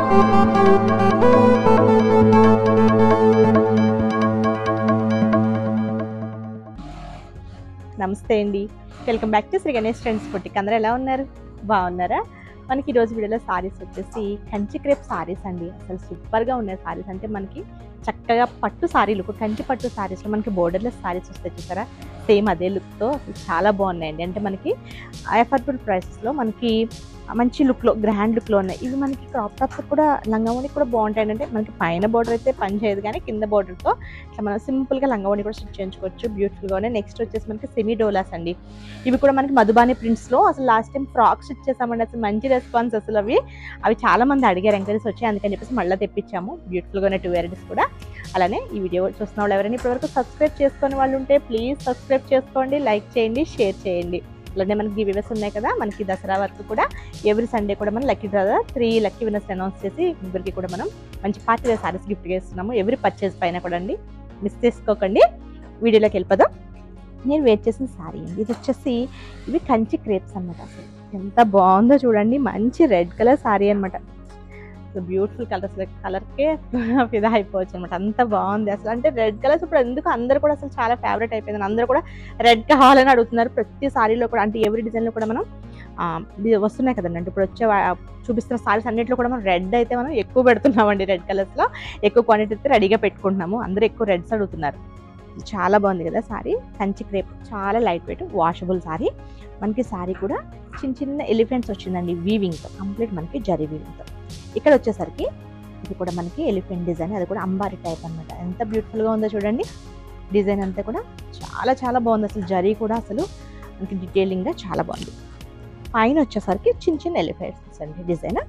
నమస్తే అండి, welcome back to Shri Ganesh trends boutique. అందరూ ఎలా ఉన్నారు? బాగున్నారా? మనకి ఈరోజు వీడియోలో సారీస్ వచ్చేసి కంచి క్రేప్ సారీస్ అండి. అసలు సూపర్గా ఉన్నాయి సారీస్. అంటే మనకి చక్కగా పట్టు సారీలు, కంచి పట్టు సారీస్లో మనకి బోర్డర్లెస్ సారీస్ వస్తాయి చూసారా, సేమ్ అదే లుక్తో అసలు చాలా బాగున్నాయండి. అంటే మనకి అఫోర్డబుల్ ప్రైసెస్లో మనకి మంచి లుక్లో, గ్రాండ్ లుక్లో ఉన్నాయి. ఇవి మనకి క్రాప్ టాప్స్ కూడా, లంగావోణి కూడా బాగుంటాయి. అంటే మనకి పైన బార్డర్ అయితే పని చేయదు, కానీ కింద బార్డర్తో ఇట్లా మనం సింపుల్గా లంగావోణి కూడా స్టిచ్ చేయించుకోవచ్చు బ్యూటిఫుల్గానే. నెక్స్ట్ వచ్చేసి మనకి సెమీ డోలాస్ అండి. ఇవి కూడా మనకి మధుబాని ప్రింట్స్లో అసలు లాస్ట్ టైం ఫ్రాక్స్ స్టిచ్ చేసామండి. అసలు మంచి రెస్పాన్స్ అసలు అవి చాలా మంది అడిగారు, ఎంకరేజ్ వచ్చాయి, అందుకని చెప్పేసి మళ్ళీ తెప్పించాము. బ్యూటిఫుల్గానే 2 వెరైటీస్ కూడా. అలానే ఈ వీడియో చూస్తున్న వాళ్ళు ఎవరైనా ఇప్పటివరకు సబ్స్క్రైబ్ చేసుకునే వాళ్ళు ఉంటే ప్లీజ్ సబ్స్క్రైబ్ చేసుకోండి, లైక్ చేయండి, షేర్ చేయండి. అలానే మనకి గివ్అవేస్ ఉన్నాయి కదా, మనకి దసరా వరకు కూడా ఎవ్రీ సండే కూడా మనం lucky draw 3 lucky winners announce చేసి ముగ్గురికి కూడా మనం మంచి పార్టీ వేర్ సారీస్ గిఫ్ట్గా ఇస్తున్నాము. ఎవ్రీ పర్చేజ్ పైన కూడా అండి, మిస్ చేసుకోకండి. వీడియోలోకి వెళ్ళిపోదాం. నేను వేర్ చేసిన సారీ అండి, ఇది వచ్చేసి ఇవి కంచి క్రేప్స్ అనమాట. అసలు ఎంత బాగుందో చూడండి, మంచి రెడ్ కలర్ సారీ అనమాట. అసలు బ్యూటిఫుల్ కలర్, అసలు కలర్కే ఫిదా అయిపోవచ్చు అనమాట, అంత బాగుంది అసలు. అంటే రెడ్ కలర్స్ ఇప్పుడు ఎందుకు అందరు కూడా అసలు చాలా ఫేవరెట్ అయిపోయింది, అందరూ కూడా రెడ్ కావాలని అడుగుతున్నారు ప్రతి సారీలో కూడా. అంటే ఎవ్రీ డిజైన్లో కూడా మనం వస్తున్నాయి కదండి, అంటే ఇప్పుడు వచ్చే చూపిస్తున్న సారీస్ అన్నింటిలో కూడా మనం రెడ్ అయితే మనం ఎక్కువ పెడుతున్నామండి. రెడ్ కలర్స్లో ఎక్కువ క్వాంటిటీ అయితే రెడీగా పెట్టుకుంటున్నాము, అందరూ ఎక్కువ రెడ్స్ అడుగుతున్నారు. చాలా బాగుంది కదా సారీ, కంచి క్రేప్, చాలా లైట్ వెయిట్ వాషబుల్ సారీ. మనకి సారీ కూడా చిన్న చిన్న ఎలిఫెంట్స్ వచ్చిందండి, వీవింగ్తో, కంప్లీట్ మనకి జరీ వీవింగ్తో. ఇక్కడ వచ్చేసరికి ఇది కూడా మనకి ఎలిఫెంట్ డిజైన్, అది కూడా అంబారీ టైప్ అనమాట. ఎంత బ్యూటిఫుల్గా ఉందో చూడండి, డిజైన్ అంతా కూడా చాలా చాలా బాగుంది. అసలు జరీ కూడా అసలు మనకి డీటెయిలింగ్గా చాలా బాగుంది. పైన వచ్చేసరికి చిన్న చిన్న ఎలిఫెంట్స్ అండి డిజైన్.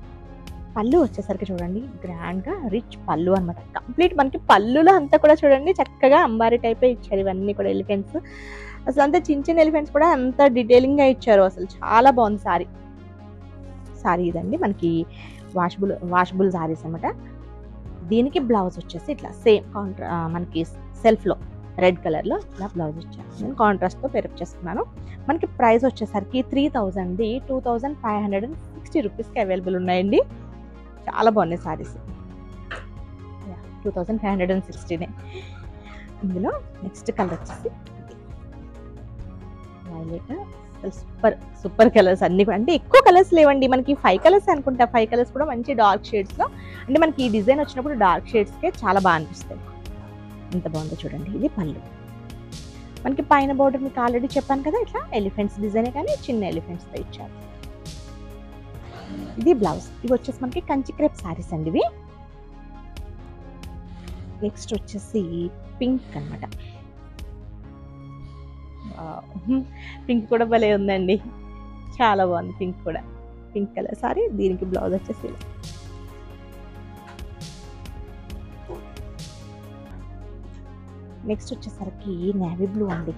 పళ్ళు వచ్చేసరికి చూడండి, గ్రాండ్గా రిచ్ పళ్ళు అనమాట. కంప్లీట్ మనకి పళ్ళులో అంతా కూడా చూడండి చక్కగా అంబారీ టైపే ఇచ్చారు. ఇవన్నీ కూడా ఎలిఫెంట్స్, అసలు అంతా చిన్న చిన్న ఎలిఫెంట్స్ కూడా అంత డీటెయిలింగ్గా ఇచ్చారు. అసలు చాలా బాగుంది సారీ ఇదండి. మనకి వాషబుల్ సారీస్ అనమాట. దీనికి బ్లౌజ్ వచ్చేసి ఇట్లా సేమ్ మనకి సెల్ఫ్లో రెడ్ కలర్లో ఇలా బ్లౌజ్ ఇచ్చాను. నేను కాంట్రాస్ట్తో పేరప్ చేసుకున్నాను. మనకి ప్రైస్ వచ్చేసరికి 3000 2560 రూపీస్కి అవైలబుల్ ఉన్నాయండి. చాలా బాగున్నాయి సారీస్, 2560. ఇందులో నెక్స్ట్ కలర్ వచ్చేసి వైలెట్. సూపర్ కలర్స్ అన్ని కూడా, అంటే ఎక్కువ కలర్స్ లేవండి మనకి, 5 కలర్స్ అనుకుంటా. 5 కలర్స్ కూడా మంచి డార్క్ షేడ్స్లో. అంటే మనకి ఈ డిజైన్ వచ్చినప్పుడు డార్క్ షేడ్స్కే చాలా బాగా అనిపిస్తాయి. ఎంత బాగుందో చూడండి. ఇది పళ్ళు. మనకి పైన బోర్డర్ మీకు ఆల్రెడీ చెప్పాను కదా, ఇట్లా ఎలిఫెంట్స్ డిజైనే, కానీ చిన్న ఎలిఫెంట్స్తో ఇచ్చారు. ఇది బ్లౌజ్. ఇవి వచ్చేసి మనకి కంచి క్రేప్ సారీస్ అండి ఇవి. నెక్స్ట్ వచ్చేసి పింక్ అనమాట. పింక్ కూడా భలే ఉందండి, చాలా బాగుంది పింక్ కూడా. పింక్ కలర్ సారీ, దీనికి బ్లౌజ్ వచ్చేసి నెక్స్ట్ వచ్చేసరికి నేవీ బ్లూ అండి.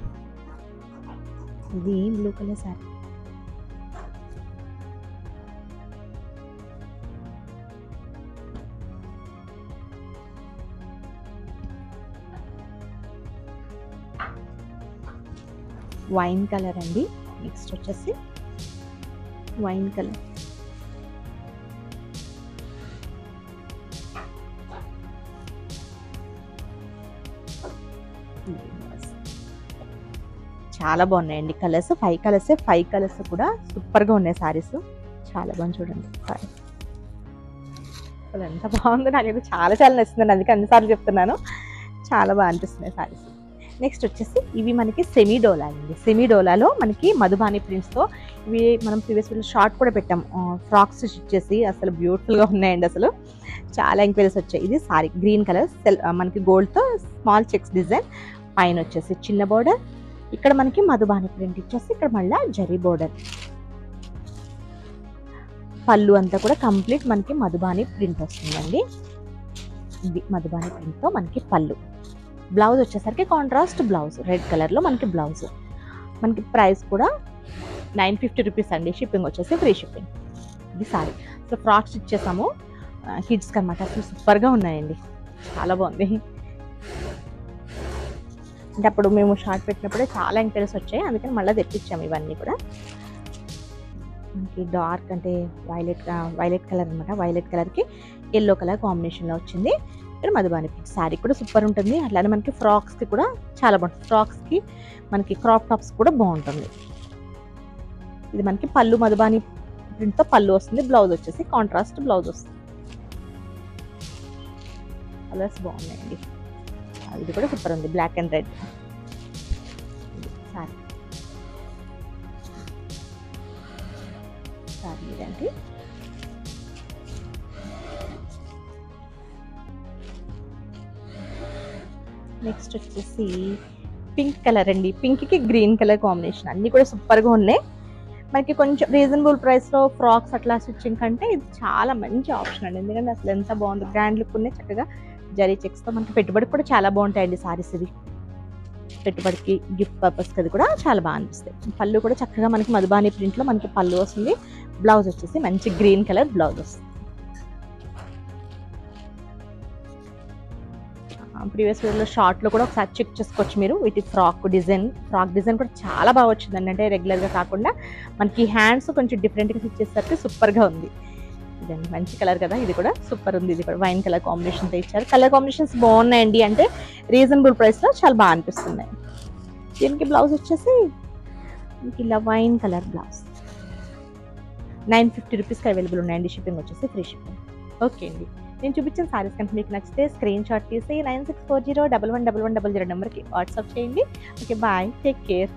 ఇది blue colour sorry. Wine colour అండి. నెక్స్ట్ వచ్చేసి వైన్ కలర్. చాలా బాగున్నాయండి కలర్స్. 5 కలర్సే, 5 కలర్స్ కూడా సూపర్గా ఉన్నాయి సారీస్. చాలా బాగుంది చూడండి. అసలు ఎంత బాగుందో, నాకు చాలా చాలా నచ్చిందండి, అందుకే అన్నిసార్లు చెప్తున్నాను. చాలా బాగా అనిపిస్తున్నాయి సారీస్. నెక్స్ట్ వచ్చేసి ఇవి మనకి సెమీ డోలా అండి. సెమీ డోలాలో మనకి మధుబాని ప్రింట్స్తో ఇవి మనం ప్రీవియస్ వీడియో షార్ట్ కూడా పెట్టాం, ఫ్రాక్స్ స్టిచ్ చేసి. అసలు బ్యూటిఫుల్గా ఉన్నాయండి, అసలు చాలా ఎంక్వైరీస్ వచ్చాయి. ఇది సారీ గ్రీన్ కలర్, మనకి గోల్డ్తో స్మాల్ చెక్స్ డిజైన్. పైన వచ్చేసి చిన్న బోర్డర్, ఇక్కడ మనకి మధుబాని ప్రింట్ ఇచ్చేసి ఇక్కడ మళ్ళీ జరీ బోర్డర్. పళ్ళు అంతా కూడా కంప్లీట్ మనకి మధుబాని ప్రింట్ వస్తుందండి. ఇది మధుబాని ప్రింట్తో మనకి పళ్ళు. బ్లౌజ్ వచ్చేసరికి కాంట్రాస్ట్ బ్లౌజ్, రెడ్ కలర్లో మనకి బ్లౌజ్. మనకి ప్రైస్ కూడా 950 రూపీస్ అండి. షిప్పింగ్ వచ్చేసి ఫ్రీ షిప్పింగ్. ఇది సారీ. సో ఫ్రాక్స్ ఇచ్చేసాము కిడ్స్కి అనమాట. అసలు సూపర్గా ఉన్నాయండి, చాలా బాగుంది. అంటే అప్పుడు మేము షార్ట్ పెట్టినప్పుడే చాలా ఎంక్వైరీస్ వచ్చాయి, అందుకని మళ్ళీ తెప్పించాము ఇవన్నీ కూడా. మనకి డార్క్ అంటే వైలెట్ కలర్ అనమాట. వైలెట్ కలర్కి ఎల్లో కలర్ కాంబినేషన్లో వచ్చింది. ఇక్కడ మధుబాని శారీ కూడా సూపర్ ఉంటుంది. అట్లానే మనకి ఫ్రాక్స్కి కూడా చాలా బాగుంటుంది. ఫ్రాక్స్కి మనకి క్రాప్ టాప్స్ కూడా బాగుంటుంది. ఇది మనకి పళ్ళు మధుబాని ప్రింట్తో పళ్ళు వస్తుంది. బ్లౌజ్ వచ్చేసి కాంట్రాస్ట్ బ్లౌజ్ వస్తుంది. కలర్స్ బాగున్నాయండి. ఇది కూడా సూపర్ ఉంది. Black and red sari. Sari ఇదండి. నెక్స్ట్ వచ్చేసి పింక్ కలర్ అండి. పింక్కి గ్రీన్ కలర్ కాంబినేషన్. అన్నీ కూడా సూపర్గా ఉన్నాయి. మనకి కొంచెం రీజనబుల్ ప్రైస్లో ఫ్రాక్స్ అట్లా స్టిచ్చింగ్ కంటే ఇది చాలా మంచి ఆప్షన్ అండి. ఎందుకంటే అసలు ఎంత బాగుంది. గ్రాండ్ లుక్ ఉన్నాయి. చక్కగా జరీ చెక్స్తో మనకి పెట్టుబడికి కూడా చాలా బాగుంటాయండి సారీస్. ఇది పెట్టుబడికి గిఫ్ట్ పర్పస్కి అది కూడా చాలా బాగా అనిపిస్తాయి. పళ్ళు కూడా చక్కగా మనకి మధుబాని ప్రింట్లో మనకి పళ్ళు వస్తుంది. బ్లౌజ్ వచ్చేసి మంచి గ్రీన్ కలర్ బ్లౌజ్ వస్తుంది. ప్రీవియస్ వీడియోలో షార్ట్లో కూడా ఒకసారి చెక్ చేసుకోవచ్చు మీరు. వీటి ఫ్రాక్ డిజైన్ కూడా చాలా బాగా వచ్చిందండి. అంటే రెగ్యులర్గా కాకుండా మనకి హ్యాండ్స్ కొంచెం డిఫరెంట్గా స్టిచ్ చేసేసరికి సూపర్గా ఉంది. ఇదండి మంచి కలర్ కదా. ఇది కూడా సూపర్ ఉంది. ఇది కూడా వైన్ కలర్ కాంబినేషన్తో ఇచ్చారు. కలర్ కాంబినేషన్స్ బాగున్నాయండి. అంటే రీజనబుల్ ప్రైస్లో చాలా బాగా అనిపిస్తున్నాయి. దీనికి బ్లౌజ్ వచ్చేసి మనకి ఇలా వైన్ కలర్ బ్లౌజ్ 950 రూపీస్కి అవైలబుల్ ఉన్నాయండి. షిప్పింగ్ వచ్చేసి ఫ్రీ షిప్పింగ్. ఓకే అండి. నేను చూపించిన సారీస్ కనుక మీకు నచ్చితే స్క్రీన్ షాట్ తీసి 9640111100 నెంబర్కి వాట్సాప్ చేయండి. Okay bye. Take care.